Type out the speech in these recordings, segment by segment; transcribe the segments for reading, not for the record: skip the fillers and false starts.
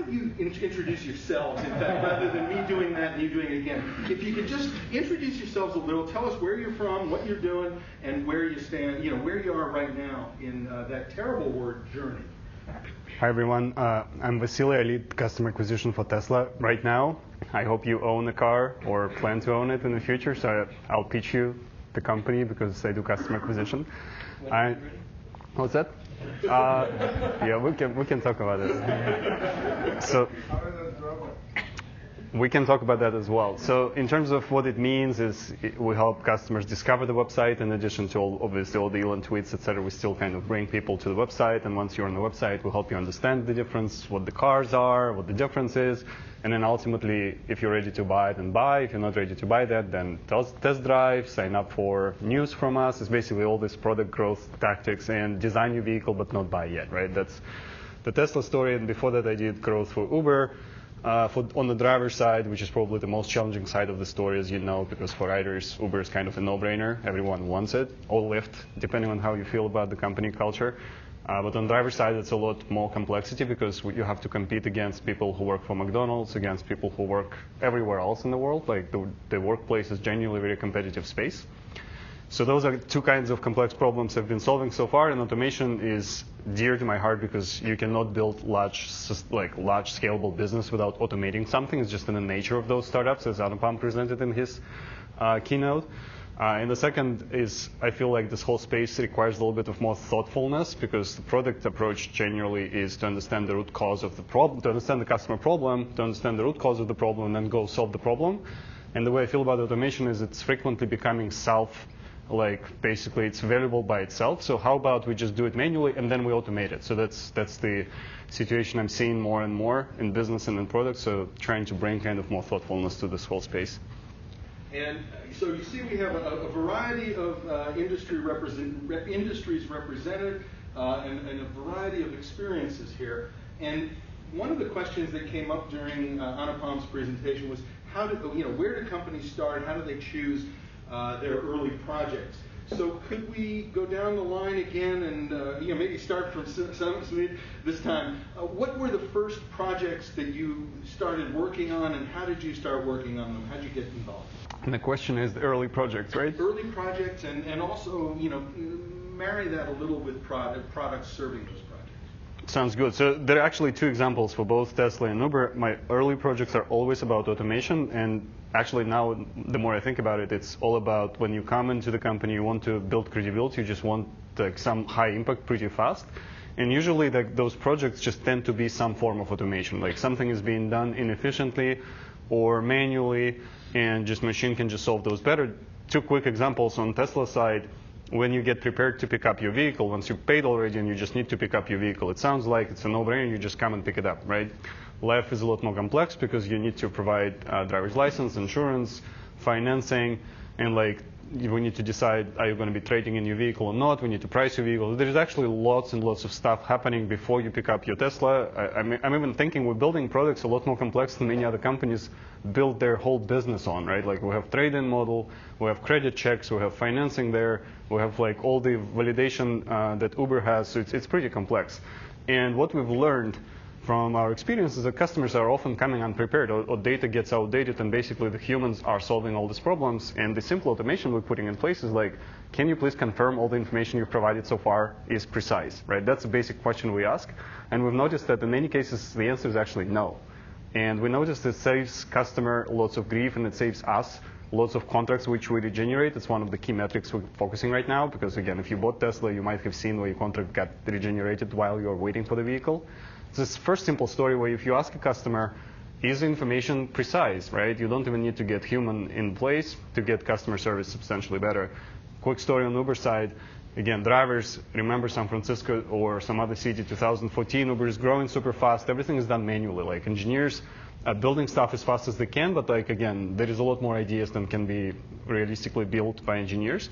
don't you introduce yourselves, in fact, rather than me doing that and you doing it again? If you could just introduce yourselves a little, tell us where you're from, what you're doing, and where you stand, where you are right now in that terrible word, journey. Hi everyone, I'm Vasily. I lead customer acquisition for Tesla right now. I hope you own a car or plan to own it in the future, so I'll pitch you the company because I do customer acquisition. What's that? Yeah, we can talk about it. So we can talk about that as well. So in terms of what it means is we help customers discover the website. In addition to obviously all the Elon tweets, etc., we still kind of bring people to the website. And once you're on the website, we'll help you understand the difference, what the cars are, what the difference is. And then ultimately, if you're ready to buy, then buy. If you're not ready to buy that, then test drive, sign up for news from us. It's basically all this product growth tactics and design your vehicle but not buy yet, right? That's the Tesla story. And before that, I did growth for Uber. On the driver side, which is probably the most challenging side of the story, as you know, because for riders, Uber is kind of a no-brainer. Everyone wants it, or Lyft, depending on how you feel about the company culture. But on the driver side, it's a lot more complexity because you have to compete against people who work for McDonald's, against people who work everywhere else in the world. Like the workplace is genuinely a very competitive space. So those are two kinds of complex problems I've been solving so far, and automation is dear to my heart because you cannot build large scalable business without automating something. It's just in the nature of those startups, as Anupam presented in his keynote. And the second is I feel like this whole space requires a little bit of more thoughtfulness because the product approach generally is to understand the root cause of the problem, to understand the customer problem, to understand the root cause of the problem, and then go solve the problem. And the way I feel about automation is it's frequently becoming basically it's variable by itself. So how about we just do it manually and then we automate it? So that's the situation I'm seeing more and more in business and in products. So trying to bring kind of more thoughtfulness to this whole space. And so you see we have a variety of industries represented and a variety of experiences here. And one of the questions that came up during Anupam's presentation was where do companies start? How do they choose their early projects? So could we go down the line again and maybe start from Sumit this time? What were the first projects that you started working on, and how did you start working on them? How did you get involved? And the question is the early projects, right? Early projects, and also marry that a little with products serving those projects. Sounds good. So there are actually two examples for both Tesla and Uber. My early projects are always about automation, and actually now, the more I think about it, it's all about when you come into the company, you want to build credibility, you just want some high impact pretty fast. And usually those projects just tend to be some form of automation, like something is being done inefficiently or manually, and just machine can just solve those better. Two quick examples on Tesla side. When you get prepared to pick up your vehicle, once you paid already and you just need to pick up your vehicle, it sounds like it's a no-brainer, you just come and pick it up, right? Life is a lot more complex because you need to provide driver's license, insurance, financing, and we need to decide, are you going to be trading in your vehicle or not? We need to price your vehicle. There's actually lots and lots of stuff happening before you pick up your Tesla. I'm even thinking we're building products a lot more complex than many other companies build their whole business on, right? Like we have trade-in model, we have credit checks, we have financing there, we have all the validation that Uber has. So it's pretty complex. And what we've learned from our experience is that customers are often coming unprepared, or data gets outdated, and basically the humans are solving all these problems. And the simple automation we're putting in place is can you please confirm all the information you've provided so far is precise, right? That's a basic question we ask. And we've noticed that in many cases, the answer is actually no. And we noticed it saves customer lots of grief, and it saves us lots of contracts which we regenerate. It's one of the key metrics we're focusing right now, because again, if you bought Tesla, you might have seen where your contract got regenerated while you're waiting for the vehicle. This first simple story where if you ask a customer, is the information precise, right? You don't even need to get human in place to get customer service substantially better. Quick story on Uber side. Again, drivers, remember San Francisco or some other city, 2014, Uber is growing super fast. Everything is done manually. Engineers are building stuff as fast as they can, but again, there is a lot more ideas than can be realistically built by engineers.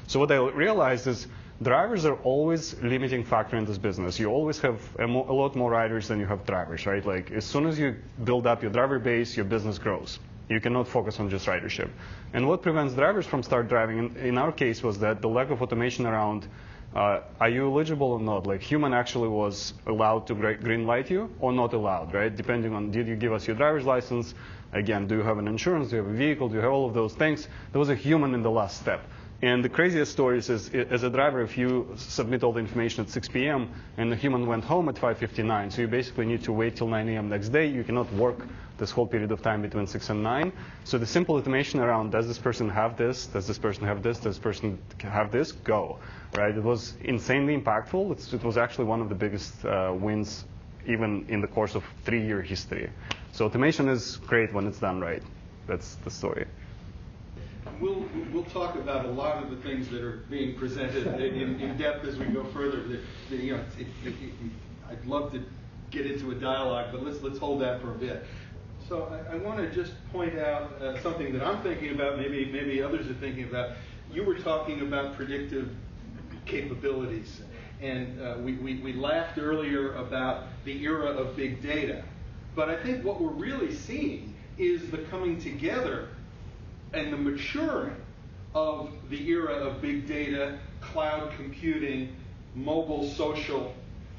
So what I realized is drivers are always limiting factor in this business. You always have a lot more riders than you have drivers, right? As soon as you build up your driver base, your business grows. You cannot focus on just ridership. And what prevents drivers from start driving, in our case, was that the lack of automation around are you eligible or not? Like human actually was allowed to green light you or not allowed, right? Depending on, did you give us your driver's license? Again, do you have an insurance? Do you have a vehicle? Do you have all of those things? There was a human in the last step. And the craziest stories is, as a driver, if you submit all the information at 6 p.m. and the human went home at 5:59, so you basically need to wait till 9 a.m. next day. You cannot work this whole period of time between 6 and 9. So the simple automation around, does this person have this? Does this person have this? Does this person have this? Go, right? It was insanely impactful. It was actually one of the biggest wins even in the course of 3-year history. So automation is great when it's done right. That's the story. We'll talk about a lot of the things that are being presented in depth as we go further. I'd love to get into a dialogue, but let's hold that for a bit. So I want to just point out something that I'm thinking about, maybe others are thinking about. You were talking about predictive capabilities, and we laughed earlier about the era of big data. But I think what we're really seeing is the coming together and the maturing of the era of big data, cloud computing, mobile, social,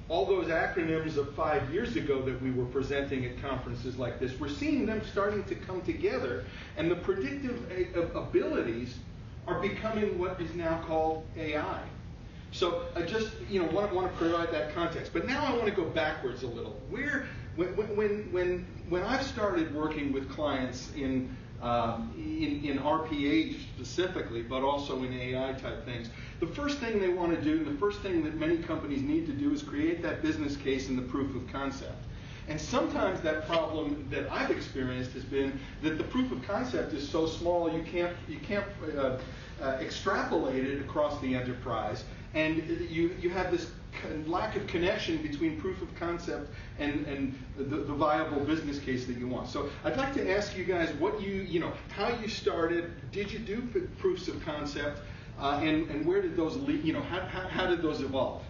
all those acronyms of 5 years ago that we were presenting at conferences like this. We're seeing them starting to come together, and the predictive abilities are becoming what is now called AI. So I just want to provide that context. But now I want to go backwards a little. When I've started working with clients in RPA specifically, but also in AI type things, the first thing they want to do, and the first thing that many companies need to do, is create that business case and the proof of concept. And sometimes that problem that I've experienced has been that the proof of concept is so small you can't extrapolate it across the enterprise, and you have this lack of connection between proof of concept and the viable business case that you want. So I'd like to ask you guys what how you started. Did you do proofs of concept, and where did those lead? How did those evolve?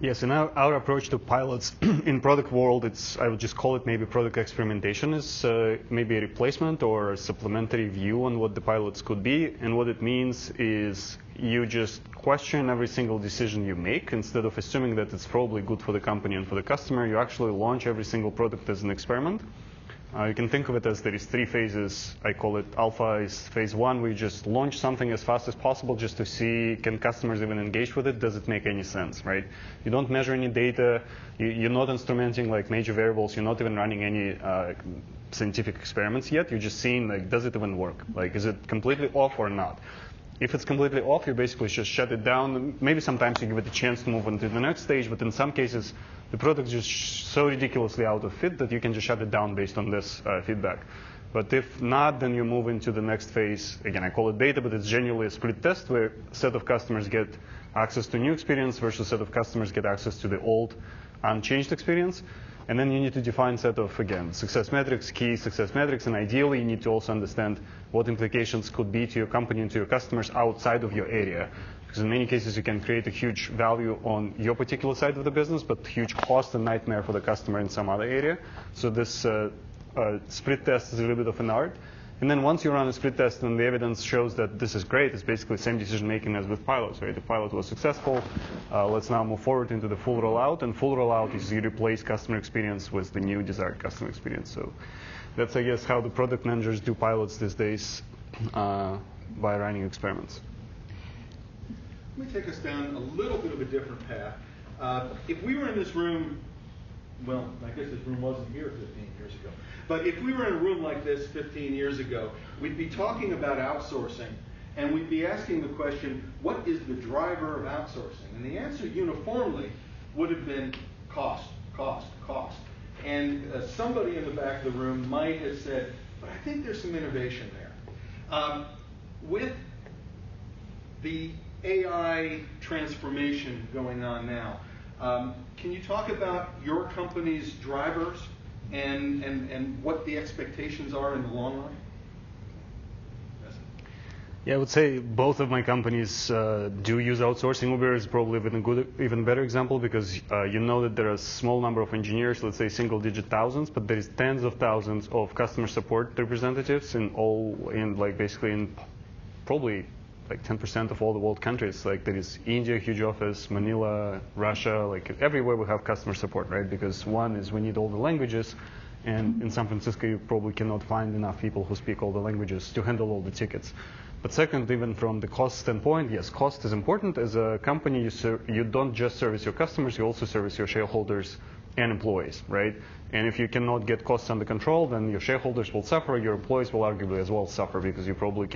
Yes, and our approach to pilots in product world, I would just call it maybe product experimentation, is maybe a replacement or a supplementary view on what the pilots could be. And what it means is you just question every single decision you make. Instead of assuming that it's probably good for the company and for the customer, you actually launch every single product as an experiment. You can think of it as there is 3 phases. I call it alpha is phase 1. We just launch something as fast as possible just to see, can customers even engage with it? Does it make any sense, right? You don't measure any data. You're not instrumenting like major variables. You're not even running any scientific experiments yet. You're just seeing, like, does it even work? Like, is it completely off or not? If it's completely off, you basically just shut it down. Maybe sometimes you give it a chance to move on to the next stage, but in some cases, the product is just so ridiculously out of fit that you can just shut it down based on this feedback. But if not, then you move into the next phase. Again, I call it beta, but it's generally a split test where a set of customers get access to new experience versus a set of customers get access to the old, unchanged experience. And then you need to define set of, again, success metrics, key success metrics, and ideally you need to also understand what implications could be to your company and to your customers outside of your area. Because in many cases you can create a huge value on your particular side of the business, but huge cost and nightmare for the customer in some other area. So this split test is a little bit of an art. And then once you run a split test and the evidence shows that this is great, it's basically the same decision making as with pilots, right? The pilot was successful. Let's now move forward into the full rollout. And full rollout is you replace customer experience with the new desired customer experience. So that's, I guess, how the product managers do pilots these days by running experiments. Let me take us down a little bit of a different path. If we were in this room, well, I guess this room wasn't here 15 years ago, but if we were in a room like this 15 years ago, we'd be talking about outsourcing, and we'd be asking the question, what is the driver of outsourcing? And the answer uniformly would have been cost, cost, cost. And somebody in the back of the room might have said, but I think there's some innovation there. With the AI transformation going on now, can you talk about your company's drivers and what the expectations are in the long run? Yeah, I would say both of my companies do use outsourcing. Uber is probably even better example because you know that there are a small number of engineers, let's say single-digit thousands, but there is tens of thousands of customer support representatives basically in probably like 10% of all the world countries. Like there is India, huge office, Manila, Russia, like everywhere we have customer support, right? Because one is we need all the languages, and in San Francisco you probably cannot find enough people who speak all the languages to handle all the tickets. But second, even from the cost standpoint, yes, cost is important. As a company, you don't just service your customers, you also service your shareholders and employees, right? And if you cannot get costs under control, then your shareholders will suffer, your employees will arguably as well suffer, because you probably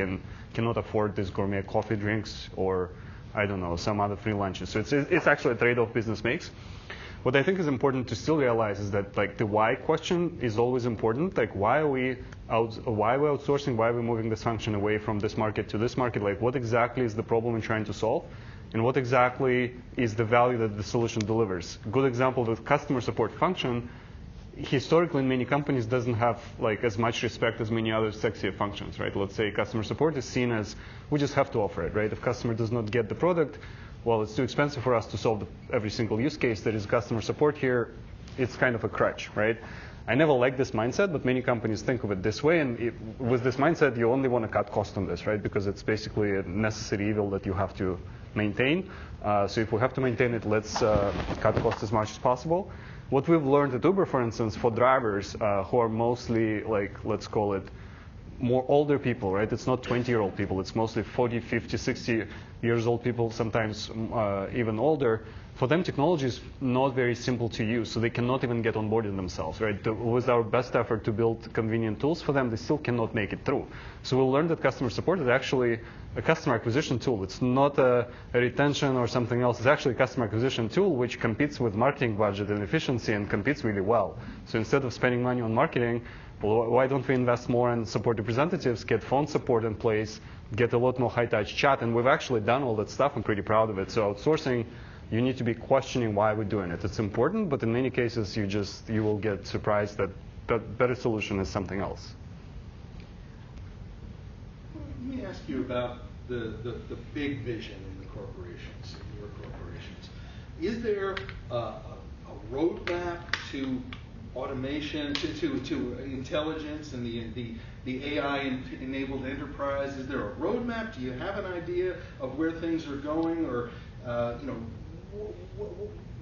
cannot afford these gourmet coffee drinks or, I don't know, some other free lunches. So it's actually a trade-off business makes. What I think is important to still realize is that like the why question is always important. Like why are we outsourcing? Why are we moving this function away from this market to this market? Like what exactly is the problem we're trying to solve? And what exactly is the value that the solution delivers? Good example with customer support function, historically in many companies doesn't have like as much respect as many other sexier functions, right? Let's say customer support is seen as we just have to offer it, right? If customer does not get the product, well, it's too expensive for us to solve every single use case. There is customer support here. It's kind of a crutch, right? I never liked this mindset, but many companies think of it this way. And with this mindset, you only want to cut cost on this, right? Because it's basically a necessary evil that you have to maintain. So if we have to maintain it, let's cut costs as much as possible. What we've learned at Uber, for instance, for drivers who are mostly like, let's call it, more older people, right? It's not 20-year-old people. It's mostly 40, 50, 60 years old people, sometimes even older. For them, technology is not very simple to use, so they cannot even get onboarded themselves, right? With our best effort to build convenient tools for them, they still cannot make it through. So we'll learn that customer support is actually a customer acquisition tool. It's not a retention or something else. It's actually a customer acquisition tool which competes with marketing budget and efficiency and competes really well. So instead of spending money on marketing, well, why don't we invest more in support representatives, get phone support in place, get a lot more high-touch chat? And we've actually done all that stuff. I'm pretty proud of it. So outsourcing, you need to be questioning why we're doing it. It's important, but in many cases, you will get surprised that the better solution is something else. Let me ask you about the big vision in the corporations, in your corporations. Is there a roadmap to automation, to intelligence and the AI-enabled enterprise? Is there a roadmap? Do you have an idea of where things are going, or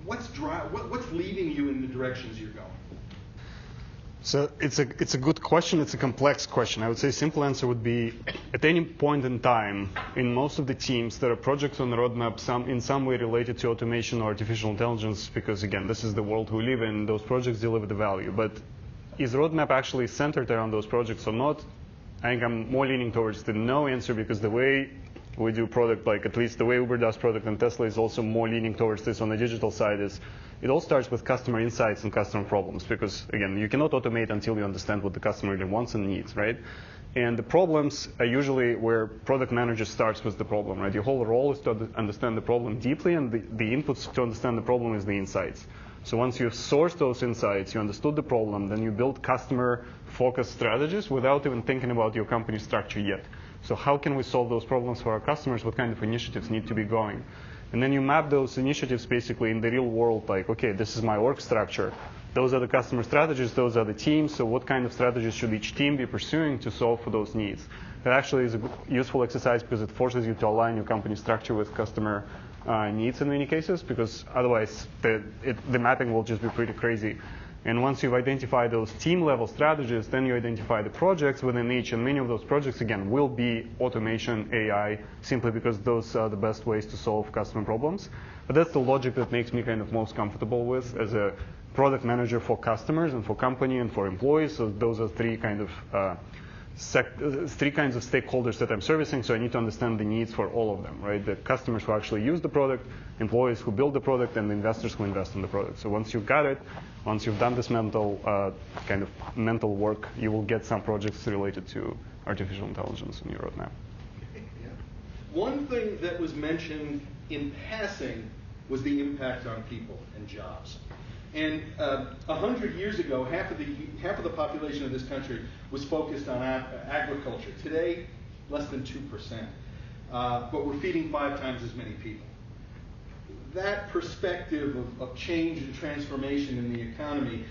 what's leading you in the directions you're going? So it's a good question. It's a complex question. I would say simple answer would be, at any point in time, in most of the teams, there are projects on the roadmap, in some way related to automation or artificial intelligence, because again, this is the world we live in. Those projects deliver the value. But is the roadmap actually centered around those projects or not? I think I'm more leaning towards the no answer, because the way we do product, like at least the way Uber does product and Tesla is also more leaning towards this on the digital side, is it all starts with customer insights and customer problems, because again, you cannot automate until you understand what the customer really wants and needs, right? And the problems are usually where product manager starts with the problem, right? Your whole role is to understand the problem deeply, and the inputs to understand the problem is the insights. So once you've sourced those insights, you understood the problem, then you build customer-focused strategies without even thinking about your company structure yet. So how can we solve those problems for our customers? What kind of initiatives need to be going? And then you map those initiatives basically in the real world, like, okay, this is my org structure. Those are the customer strategies. Those are the teams. So what kind of strategies should each team be pursuing to solve for those needs? That actually is a useful exercise, because it forces you to align your company structure with customer needs in many cases, because otherwise the mapping will just be pretty crazy. And once you've identified those team-level strategies, then you identify the projects within each, and many of those projects, again, will be automation, AI, simply because those are the best ways to solve customer problems. But that's the logic that makes me kind of most comfortable with as a product manager for customers and for company and for employees. So those are three kinds of stakeholders that I'm servicing, so I need to understand the needs for all of them, right? The customers who actually use the product, employees who build the product, and the investors who invest in the product. So once you've got it, once you've done this mental work, you will get some projects related to artificial intelligence in your roadmap. Yeah. One thing that was mentioned in passing was the impact on people and jobs. And 100 years ago, half of the population of this country was focused on agriculture. Today, less than 2%. But we're feeding 5 times as many people. That perspective of change and transformation in the economy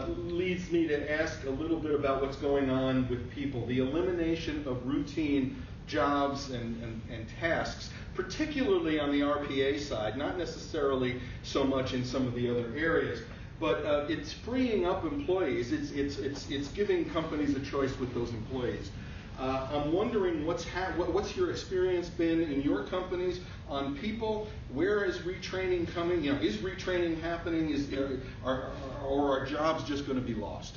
leads me to ask a little bit about what's going on with people. The elimination of routine jobs and tasks, particularly on the RPA side, not necessarily so much in some of the other areas. But it's freeing up employees. It's giving companies a choice with those employees. I'm wondering what's your experience been in your companies on people? Where is retraining coming? Is retraining happening? Or are jobs just going to be lost?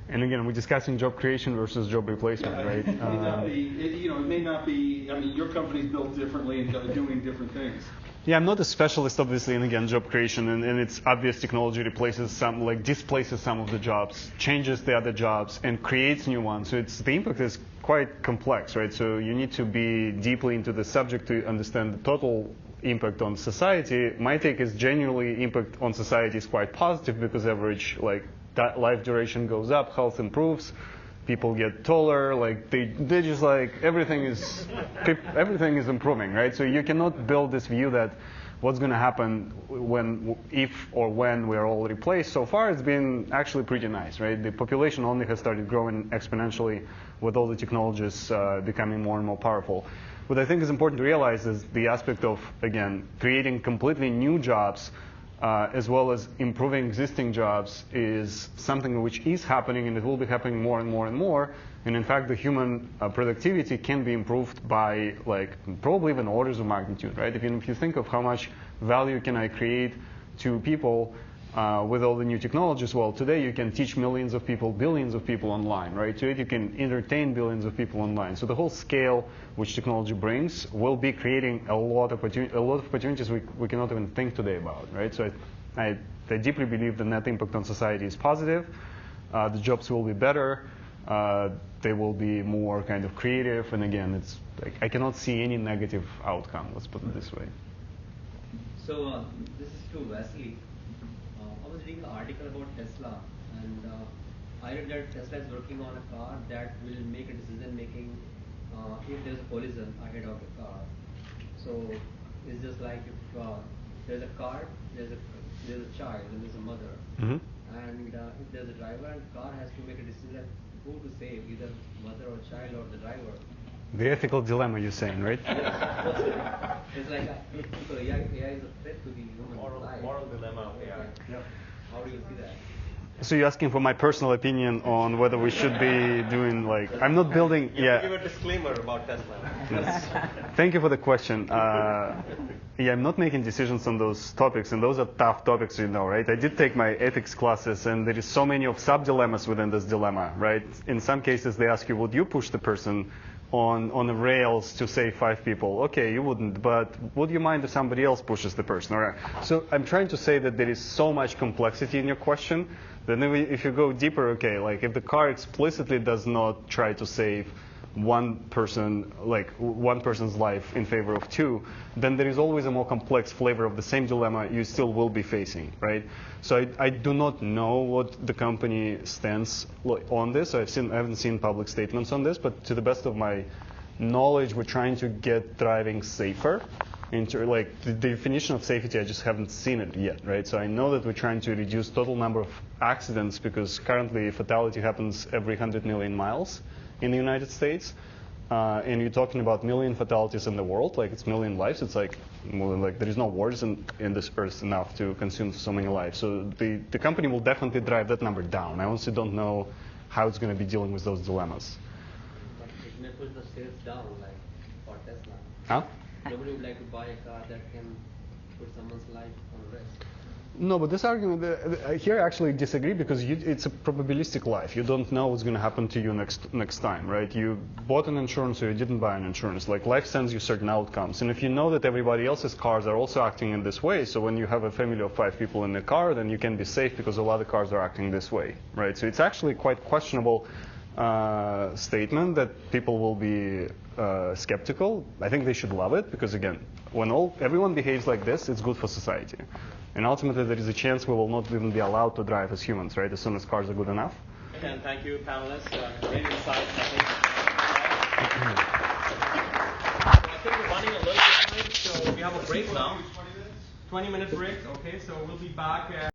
And again, we're discussing job creation versus job replacement, right? It may not be. It may not be. I mean, your company's built differently and doing different things. Yeah, I'm not a specialist, obviously, in, again, job creation, and it's obvious technology displaces some of the jobs, changes the other jobs, and creates new ones. So the impact is quite complex, right? So you need to be deeply into the subject to understand the total impact on society. My take is generally impact on society is quite positive because average life duration goes up, health improves, people get taller, they just everything is improving, right? So you cannot build this view that what's going to happen if or when we're all replaced. So far it's been actually pretty nice, right? The population only has started growing exponentially with all the technologies becoming more and more powerful. What I think is important to realize is the aspect of, again, creating completely new jobs as well as improving existing jobs is something which is happening, and it will be happening more and more and more. And in fact, the human productivity can be improved by probably even orders of magnitude, right? If you think of how much value can I create to people with all the new technologies, well, today you can teach millions of people, billions of people online, right? Today you can entertain billions of people online. So the whole scale which technology brings will be creating a lot of opportunities we cannot even think today about, right? So I deeply believe the net impact on society is positive. The jobs will be better. They will be more kind of creative. And again, it's I cannot see any negative outcome, let's put it this way. So this is to Vasily. I was reading an article about Tesla, and I read that Tesla is working on a car that will make a decision making if there's a collision ahead of the car. So it's just like if there's a car, there's a child, and there's a mother, and if there's a driver, and the car has to make a decision who to save, either mother or child or the driver. The ethical dilemma, you're saying, right? It's like AI is a threat to the human life. Moral dilemma of AI. Yep. How do you see that? So you're asking for my personal opinion on whether we should be doing I'm not building. Give a disclaimer about Tesla. Thank you for the question. I'm not making decisions on those topics, and those are tough topics, right? I did take my ethics classes, and there is so many of sub-dilemmas within this dilemma, right? In some cases, they ask you, would you push the person on the rails to save 5 people? Okay, you wouldn't, but would you mind if somebody else pushes the person? All right. So I'm trying to say that there is so much complexity in your question that if you go deeper, okay, if the car explicitly does not try to save one person's life in favor of 2, then there is always a more complex flavor of the same dilemma you still will be facing, right? So I do not know what the company stands on this. I haven't seen public statements on this, but to the best of my knowledge, we're trying to get driving safer. The definition of safety, I just haven't seen it yet, right? So I know that we're trying to reduce total number of accidents because currently fatality happens every 100 million miles in the United States. And you're talking about million fatalities in the world, it's million lives. It's there is no wars in this earth enough to consume so many lives. So the company will definitely drive that number down. I honestly don't know how it's going to be dealing with those dilemmas. But it may push the sales down, for Tesla. Huh? Nobody would like to buy a car that can put someone's life on risk. No, but this argument here I actually disagree because it's a probabilistic life. You don't know what's going to happen to you next time, right? You bought an insurance or you didn't buy an insurance. Life sends you certain outcomes, and if you know that everybody else's cars are also acting in this way, so when you have a family of 5 people in the car, then you can be safe because a lot of cars are acting this way, right? So it's actually quite questionable statement that people will be skeptical. I think they should love it because again, when everyone behaves like this, it's good for society. And ultimately, there is a chance we will not even be allowed to drive as humans, right? As soon as cars are good enough. And thank you, panelists. Great insights, I think. I think we're running a little bit late, so we have a break now. 20-minute break. Okay, so we'll be back.